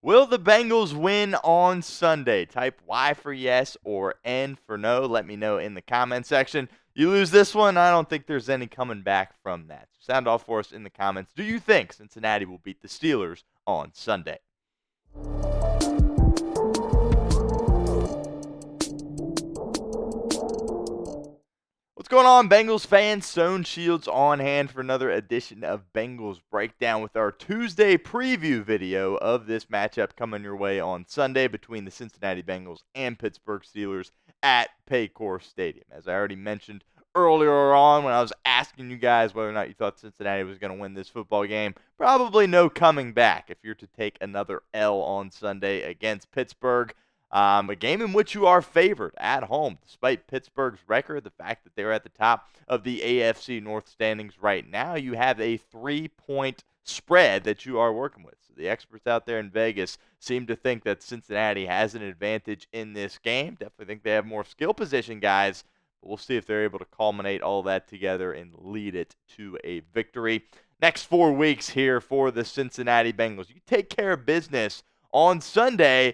Will the Bengals win on Sunday? Type Y for yes or N for no. Let me know in the comment section. You lose this one, I don't think there's any coming back from that. So sound off for us in the comments. Do you think Cincinnati will beat the Steelers on Sunday? What's going on, Bengals fans? Stone Shields on hand for another edition of Bengals Breakdown with our Tuesday preview video of this matchup coming your way on Sunday between the Cincinnati Bengals and Pittsburgh Steelers at Paycor Stadium. As I already mentioned earlier on when I was asking you guys whether or not you thought Cincinnati was going to win this football game, probably no coming back if you're to take another L on Sunday against Pittsburgh. A game in which you are favored at home, despite Pittsburgh's record, the fact that they're at the top of the AFC North standings right now. You have a 3-point spread that you are working with. So the experts out there in Vegas seem to think that Cincinnati has an advantage in this game. Definitely think they have more skill position guys, but we'll see if they're able to culminate all that together and lead it to a victory. Next 4 weeks here for the Cincinnati Bengals. You take care of business on Sunday.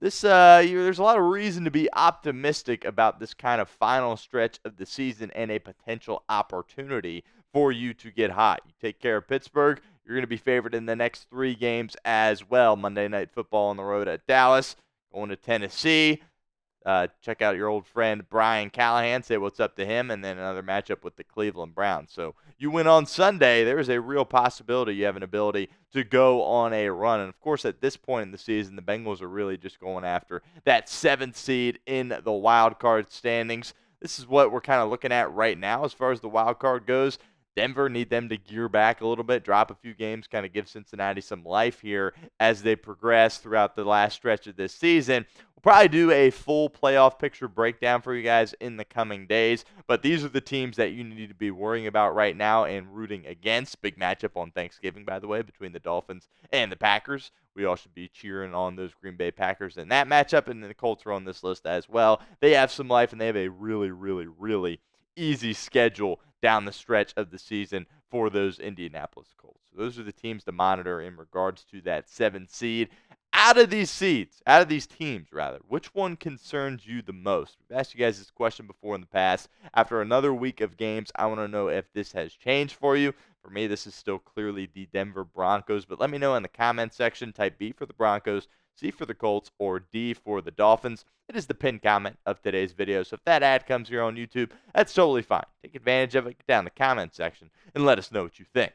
There's a lot of reason to be optimistic about this kind of final stretch of the season and a potential opportunity for you to get hot. You take care of Pittsburgh, you're going to be favored in the next 3 games as well. Monday Night Football on the road at Dallas, going to Tennessee. Check out your old friend Brian Callahan, say what's up to him, and then another matchup with the Cleveland Browns. So you win on Sunday, there is a real possibility you have an ability to go on a run. And, of course, at this point in the season, the Bengals are really just going after that 7th seed in the wild card standings. This is what we're kind of looking at right now as far as the wild card goes. Denver need them to gear back a little bit, drop a few games, kind of give Cincinnati some life here as they progress throughout the last stretch of this season. We'll probably do a full playoff picture breakdown for you guys in the coming days, but these are the teams that you need to be worrying about right now and rooting against. Big matchup on Thanksgiving, by the way, between the Dolphins and the Packers. We all should be cheering on those Green Bay Packers in that matchup, and the Colts are on this list as well. They have some life, and they have a really, really, really easy schedule down the stretch of the season for those Indianapolis Colts. So those are the teams to monitor in regards to that 7th seed. Out of these teams, which one concerns you the most? We've asked you guys this question before in the past. After another week of games, I want to know if this has changed for you. For me, this is still clearly the Denver Broncos, but let me know in the comment section. Type B for the Broncos, C for the Colts, or D for the Dolphins. It is the pinned comment of today's video, so if that ad comes here on YouTube, that's totally fine. Take advantage of it, get down in the comment section, and let us know what you think.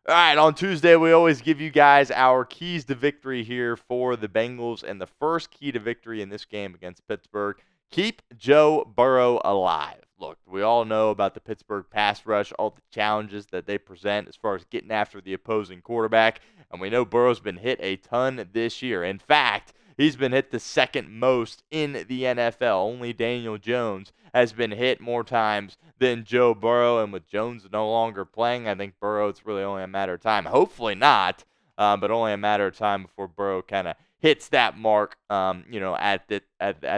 All right, on Tuesday, we always give you guys our keys to victory here for the Bengals, and the first key to victory in this game against Pittsburgh, keep Joe Burrow alive. Look, we all know about the Pittsburgh pass rush, all the challenges that they present as far as getting after the opposing quarterback, and we know Burrow's been hit a ton this year. In fact, he's been hit the second most in the NFL. Only Daniel Jones has been hit more times than Joe Burrow, and with Jones no longer playing, I think Burrow, it's really only a matter of time. Hopefully not, but only a matter of time before Burrow kind of hits that mark, at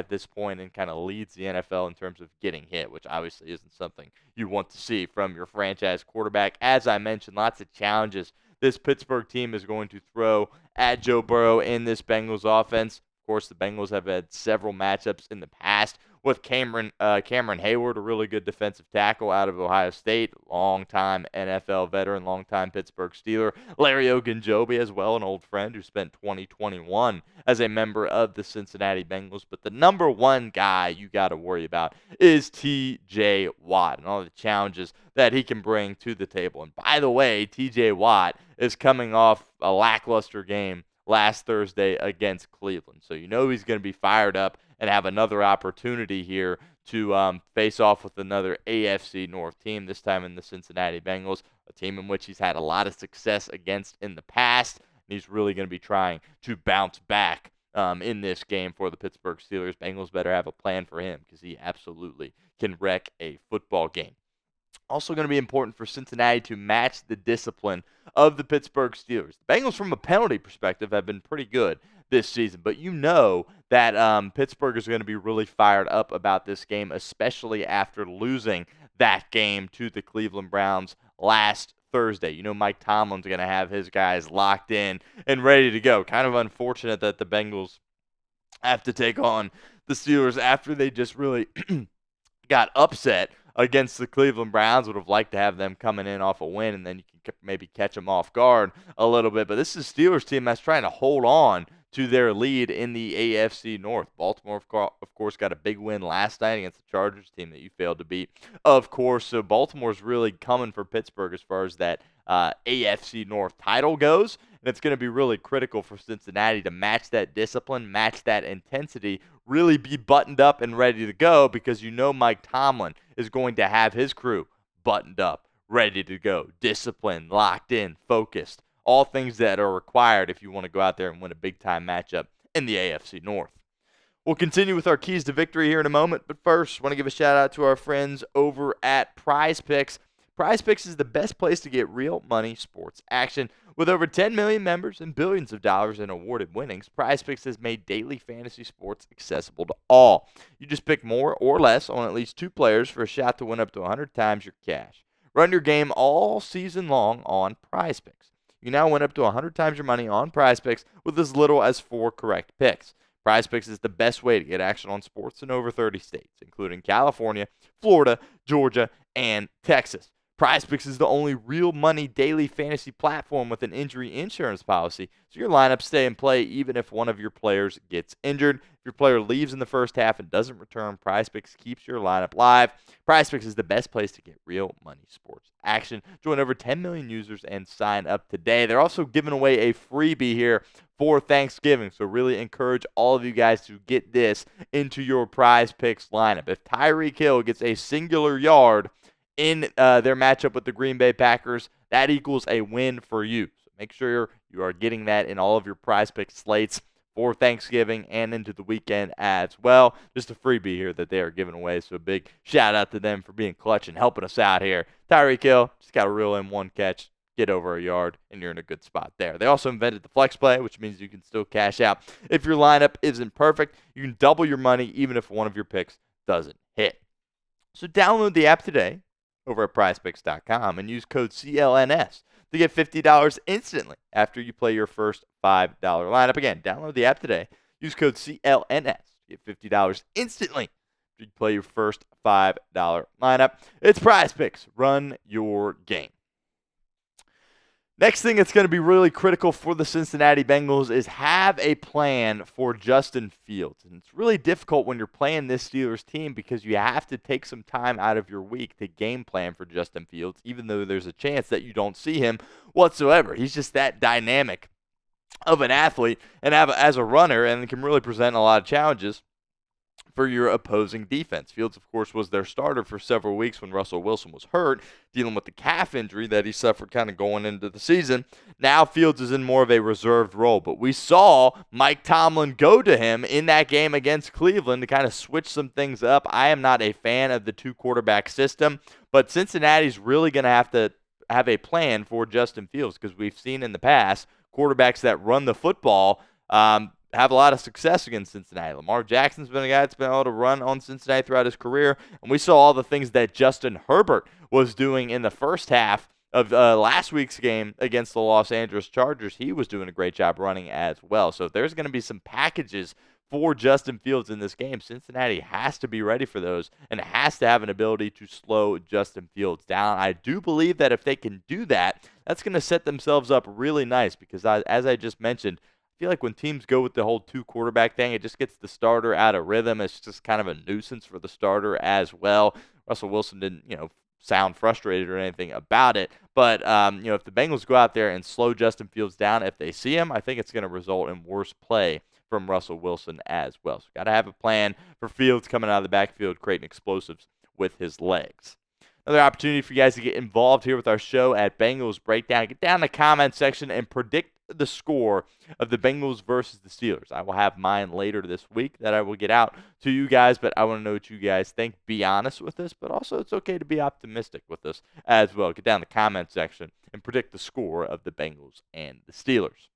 this point and kind of leads the NFL in terms of getting hit, which obviously isn't something you want to see from your franchise quarterback. As I mentioned, lots of challenges this Pittsburgh team is going to throw at Joe Burrow in this Bengals offense. Of course, the Bengals have had several matchups in the past with Cameron Hayward, a really good defensive tackle out of Ohio State, longtime NFL veteran, longtime Pittsburgh Steeler. Larry Ogunjobi as well, an old friend who spent 2021 as a member of the Cincinnati Bengals. But the number one guy you got to worry about is T.J. Watt and all the challenges that he can bring to the table. And by the way, T.J. Watt is coming off a lackluster game last Thursday against Cleveland. So you know he's going to be fired up and have another opportunity here to face off with another AFC North team, this time in the Cincinnati Bengals, a team in which he's had a lot of success against in the past. And he's really going to be trying to bounce back in this game for the Pittsburgh Steelers. Bengals better have a plan for him because he absolutely can wreck a football game. Also going to be important for Cincinnati to match the discipline of the Pittsburgh Steelers. The Bengals, from a penalty perspective, have been pretty good this season, but you know that Pittsburgh is going to be really fired up about this game, especially after losing that game to the Cleveland Browns last Thursday. You know Mike Tomlin's going to have his guys locked in and ready to go. Kind of unfortunate that the Bengals have to take on the Steelers after they just really got upset against the Cleveland Browns. Would have liked to have them coming in off a win, and then you can maybe catch them off guard a little bit. But this is a Steelers team that's trying to hold on to their lead in the AFC North. Baltimore, of course, got a big win last night against the Chargers team that you failed to beat, of course. So Baltimore's really coming for Pittsburgh as far as that AFC North title goes. And it's going to be really critical for Cincinnati to match that discipline, match that intensity, really be buttoned up and ready to go, because you know Mike Tomlin is going to have his crew buttoned up, ready to go, disciplined, locked in, focused. All things that are required if you want to go out there and win a big-time matchup in the AFC North. We'll continue with our keys to victory here in a moment, but first, I want to give a shout-out to our friends over at Prize Picks. Prize Picks is the best place to get real money sports action. With over 10 million members and billions of dollars in awarded winnings, Prize Picks has made daily fantasy sports accessible to all. You just pick more or less on at least 2 players for a shot to win up to 100 times your cash. Run your game all season long on Prize Picks. You now win up to 100 times your money on Prize Picks with as little as 4 correct picks. Prize Picks is the best way to get action on sports in over 30 states, including California, Florida, Georgia, and Texas. Prize Picks is the only real money daily fantasy platform with an injury insurance policy, so your lineups stay in play even if one of your players gets injured. If your player leaves in the first half and doesn't return, Prize Picks keeps your lineup live. Prize Picks is the best place to get real money sports action. Join over 10 million users and sign up today. They're also giving away a freebie here for Thanksgiving, so really encourage all of you guys to get this into your Prize Picks lineup. If Tyreek Hill gets a singular yard in their matchup with the Green Bay Packers, that equals a win for you. So make sure you are getting that in all of your Prize Picks slates for Thanksgiving and into the weekend as well. Just a freebie here that they are giving away, so a big shout out to them for being clutch and helping us out here. Tyreek Hill just got to reel in one catch, get over a yard, and you're in a good spot there. They also invented the flex play, which means you can still cash out. If your lineup isn't perfect, you can double your money even if one of your picks doesn't hit. So download the app today over at prizepicks.com and use code CLNS to get $50 instantly after you play your first $5 lineup. Again, download the app today. Use code CLNS to get $50 instantly after you play your first $5 lineup. It's Prize Picks. Run your game. Next thing that's going to be really critical for the Cincinnati Bengals is have a plan for Justin Fields. And it's really difficult when you're playing this Steelers team because you have to take some time out of your week to game plan for Justin Fields, even though there's a chance that you don't see him whatsoever. He's just that dynamic of an athlete and as a runner, and can really present a lot of challenges for your opposing defense. Fields, of course, was their starter for several weeks when Russell Wilson was hurt, dealing with the calf injury that he suffered kind of going into the season. Now Fields is in more of a reserved role, but we saw Mike Tomlin go to him in that game against Cleveland to kind of switch some things up. I am not a fan of the 2-quarterback system, but Cincinnati's really going to have a plan for Justin Fields, because we've seen in the past quarterbacks that run the football have a lot of success against Cincinnati. Lamar Jackson's been a guy that's been able to run on Cincinnati throughout his career, and we saw all the things that Justin Herbert was doing in the first half of last week's game against the Los Angeles Chargers. He was doing a great job running as well. So if there's going to be some packages for Justin Fields in this game, Cincinnati has to be ready for those and has to have an ability to slow Justin Fields down. I do believe that if they can do that, that's going to set themselves up really nice, because as I just mentioned, I feel like when teams go with the whole 2-quarterback thing, it just gets the starter out of rhythm. It's just kind of a nuisance for the starter as well. Russell Wilson didn't, sound frustrated or anything about it. But, if the Bengals go out there and slow Justin Fields down, if they see him, I think it's going to result in worse play from Russell Wilson as well. So got to have a plan for Fields coming out of the backfield, creating explosives with his legs. Another opportunity for you guys to get involved here with our show at Bengals Breakdown. Get down in the comment section and predict the score of the Bengals versus the Steelers. I will have mine later this week that I will get out to you guys, but I want to know what you guys think. Be honest with us, but also it's okay to be optimistic with us as well. Get down in the comment section and predict the score of the Bengals and the Steelers.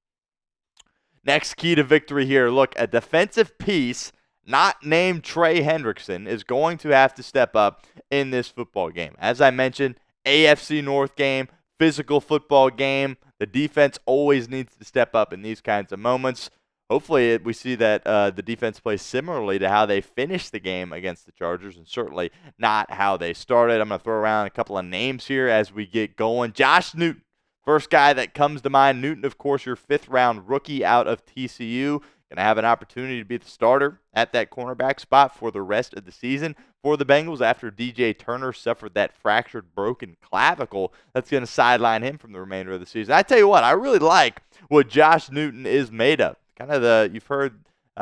Next key to victory here. Look, a defensive piece not named Trey Hendrickson is going to have to step up in this football game. As I mentioned, AFC North game, physical football game. The defense always needs to step up in these kinds of moments. Hopefully, we see that the defense plays similarly to how they finished the game against the Chargers, and certainly not how they started. I'm going to throw around a couple of names here as we get going. Josh Newton, first guy that comes to mind. Newton, of course, your fifth-round rookie out of TCU. Going to have an opportunity to be the starter at that cornerback spot for the rest of the season for the Bengals after DJ Turner suffered that fractured, broken clavicle. That's going to sideline him from the remainder of the season. I tell you what, I really like what Josh Newton is made of. You've heard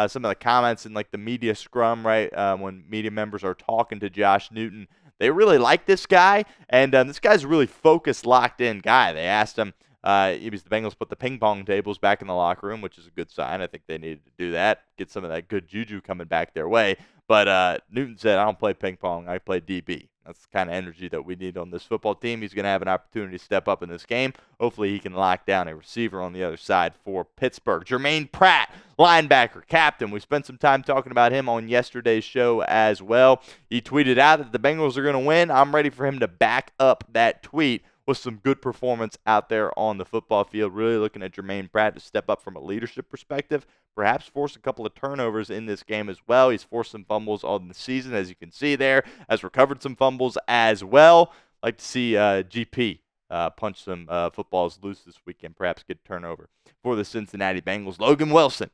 some of the comments in like the media scrum, right? When media members are talking to Josh Newton, they really like this guy, and this guy's a really focused, locked-in guy. They asked him, the Bengals put the ping pong tables back in the locker room, which is a good sign. I think they needed to do that, get some of that good juju coming back their way. But Newton said, I don't play ping pong, I play DB. That's the kind of energy that we need on this football team. He's going to have an opportunity to step up in this game. Hopefully he can lock down a receiver on the other side for Pittsburgh. Jermaine Pratt, linebacker, captain. We spent some time talking about him on yesterday's show as well. He tweeted out that the Bengals are going to win. I'm ready for him to back up that tweet with some good performance out there on the football field. Really looking at Jermaine Pratt to step up from a leadership perspective, perhaps force a couple of turnovers in this game as well. He's forced some fumbles on the season, as you can see there, has recovered some fumbles as well. Like to see GP punch some footballs loose this weekend, perhaps get a turnover for the Cincinnati Bengals. Logan Wilson,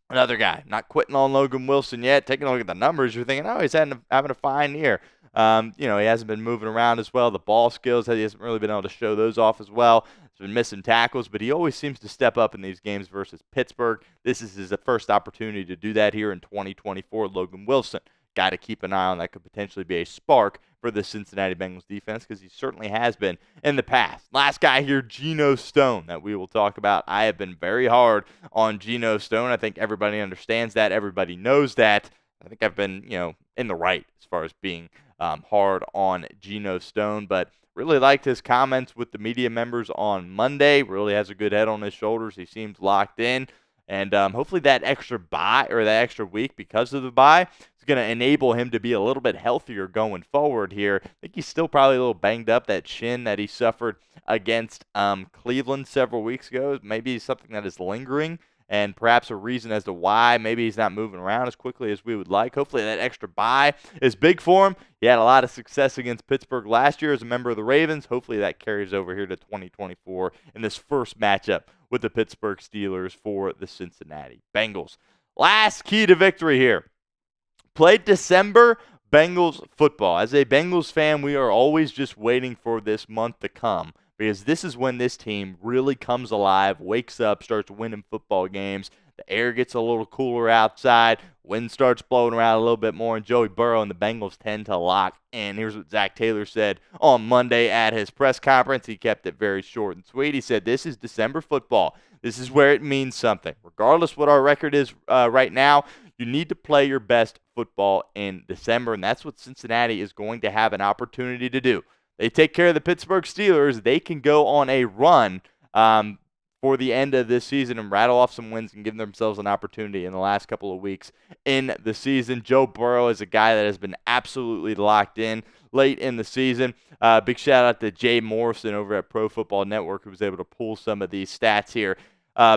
another guy, not quitting on Logan Wilson yet. Taking a look at the numbers, you're thinking, oh, he's having a fine year. He hasn't been moving around as well. The ball skills, he hasn't really been able to show those off as well. He's been missing tackles, but he always seems to step up in these games versus Pittsburgh. This is his first opportunity to do that here in 2024. Logan Wilson, guy to keep an eye on that could potentially be a spark for the Cincinnati Bengals defense, because he certainly has been in the past. Last guy here, Geno Stone, that we will talk about. I have been very hard on Geno Stone. I think everybody understands that. Everybody knows that. I think I've been, in the right as far as being hard on Geno Stone, but really liked his comments with the media members on Monday. Really has a good head on his shoulders. He seems locked in, and hopefully that extra bye or that extra week because of the bye is going to enable him to be a little bit healthier going forward here. I think he's still probably a little banged up. That shin that he suffered against Cleveland several weeks ago, maybe something that is lingering, and perhaps a reason as to why maybe he's not moving around as quickly as we would like. Hopefully that extra bye is big for him. He had a lot of success against Pittsburgh last year as a member of the Ravens. Hopefully that carries over here to 2024 in this first matchup with the Pittsburgh Steelers for the Cincinnati Bengals. Last key to victory here. Played December Bengals football. As a Bengals fan, we are always just waiting for this month to come, because this is when this team really comes alive, wakes up, starts winning football games. The air gets a little cooler outside. Wind starts blowing around a little bit more, and Joey Burrow and the Bengals tend to lock in. Here's what Zac Taylor said on Monday at his press conference. He kept it very short and sweet. He said, this is December football. This is where it means something. Regardless what our record is right now, you need to play your best football in December, and that's what Cincinnati is going to have an opportunity to do. They take care of the Pittsburgh Steelers, they can go on a run for the end of this season and rattle off some wins and give themselves an opportunity in the last couple of weeks in the season. Joe Burrow is a guy that has been absolutely locked in late in the season. Big shout out to Jay Morrison over at Pro Football Network, who was able to pull some of these stats here.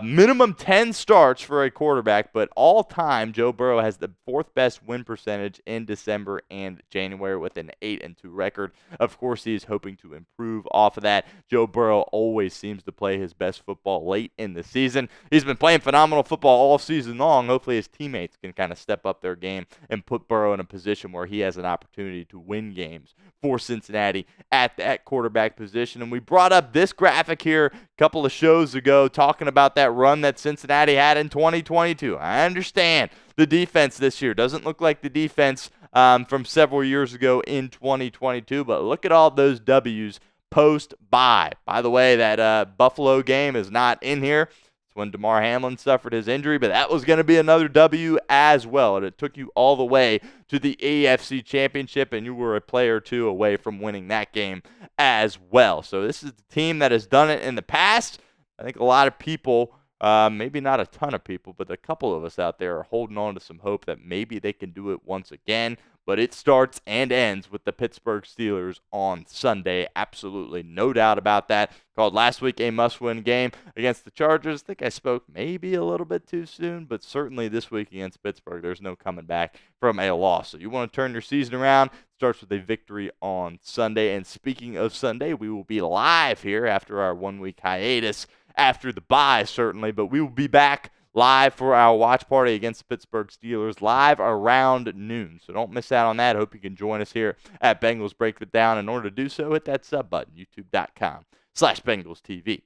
Minimum 10 starts for a quarterback, but all time, Joe Burrow has the fourth best win percentage in December and January with an 8-2 record. Of course, he is hoping to improve off of that. Joe Burrow always seems to play his best football late in the season. He's been playing phenomenal football all season long. Hopefully, his teammates can kind of step up their game and put Burrow in a position where he has an opportunity to win games for Cincinnati at that quarterback position. And we brought up this graphic here a couple of shows ago talking about that run that Cincinnati had in 2022. I understand the defense this year doesn't look like the defense from several years ago in 2022, but look at all those W's post-bye. By the way, that Buffalo game is not in here. It's when Damar Hamlin suffered his injury, but that was going to be another W as well, and it took you all the way to the AFC Championship, and you were a player or two away from winning that game as well. So this is the team that has done it in the past. I think a lot of people, maybe not a ton of people, but a couple of us out there are holding on to some hope that maybe they can do it once again. but it starts and ends with the Pittsburgh Steelers on Sunday. Absolutely no doubt about that. Called last week a must-win game against the Chargers. I think I spoke maybe a little bit too soon, but certainly this week against Pittsburgh, there's no coming back from a loss. So you want to turn your season around, starts with a victory on Sunday. And speaking of Sunday, we will be live here after our 1-week hiatus, after the bye certainly, but we will be back live for our watch party against the Pittsburgh Steelers live around noon. So don't miss out on that. Hope you can join us here at Bengals Breakdown. In order to do so, hit that sub button, youtube.com/BengalsTV.